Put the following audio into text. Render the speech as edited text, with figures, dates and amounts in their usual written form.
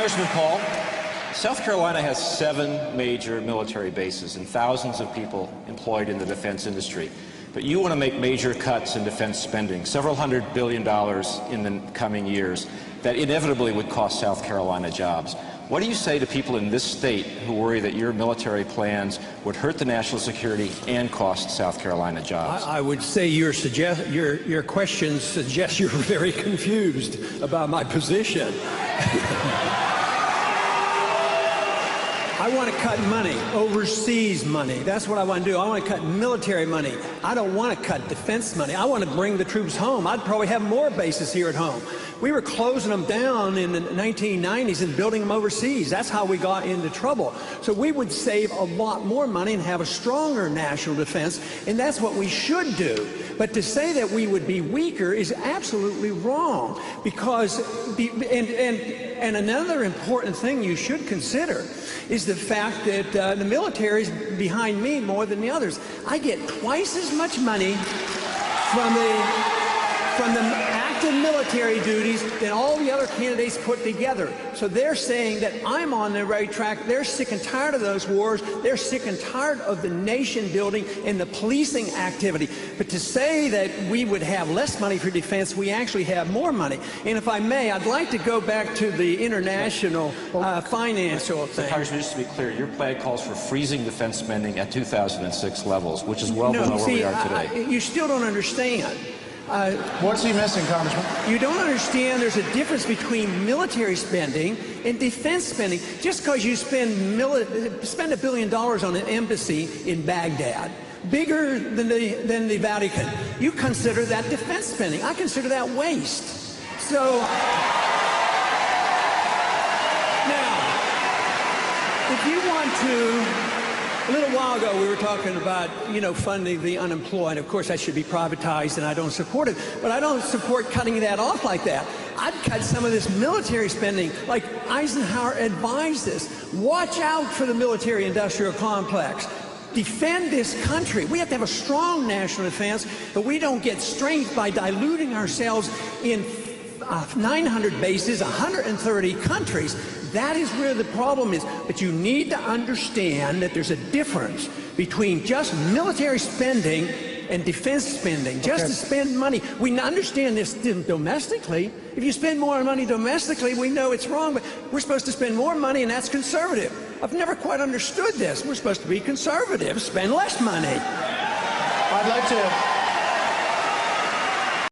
Congressman Paul, South Carolina has 7 major military bases and thousands of people employed in the defense industry. But you want to make major cuts in defense spending, several $100 billion in the coming years, that inevitably would cost South Carolina jobs. What do you say to people in this state who worry that your military plans would hurt the national security and cost South Carolina jobs? I would say your question suggests you're very confused about my position. I want to cut money, overseas money. That's what I want to do. I want to cut military money. I don't want to cut defense money. I want to bring the troops home. I'd probably have more bases here at home. We were closing them down in the 1990s and building them overseas. That's how we got into trouble. So we would save a lot more money and have a stronger national defense, and that's what we should do. But to say that we would be weaker is absolutely wrong, because and another important thing you should consider is the fact that the military is behind me more than the others. I get twice as much money from the active military duties than all the other candidates put together. So they're saying that I'm on the right track. They're sick and tired of those wars. They're sick and tired of the nation building and the policing activity. But to say that we would have less money for defense, we actually have more money. And if I may, I'd like to go back to the international financial thing. Congressman, just to be clear, your plan calls for freezing defense spending at 2006 levels, which is well below where we are today. You still don't understand. What's he missing, Congressman? You don't understand there's a difference between military spending and defense spending. Just because you spend $1 billion on an embassy in Baghdad, bigger than the Vatican, you consider that defense spending. I consider that waste. So now, if you want to, a little while ago, we were talking about, funding the unemployed. Of course, that should be privatized, and I don't support it. But I don't support cutting that off like that. I'd cut some of this military spending, like Eisenhower advised us. Watch out for the military-industrial complex. Defend this country. We have to have a strong national defense, but we don't get strength by diluting ourselves in 900 bases, 130 countries. That is where the problem is. But you need to understand that there's a difference between just military spending and defense spending. Just to spend money. We understand this domestically. If you spend more money domestically, we know it's wrong, but we're supposed to spend more money, and that's conservative. I've never quite understood this. We're supposed to be conservative, spend less money. I'd like to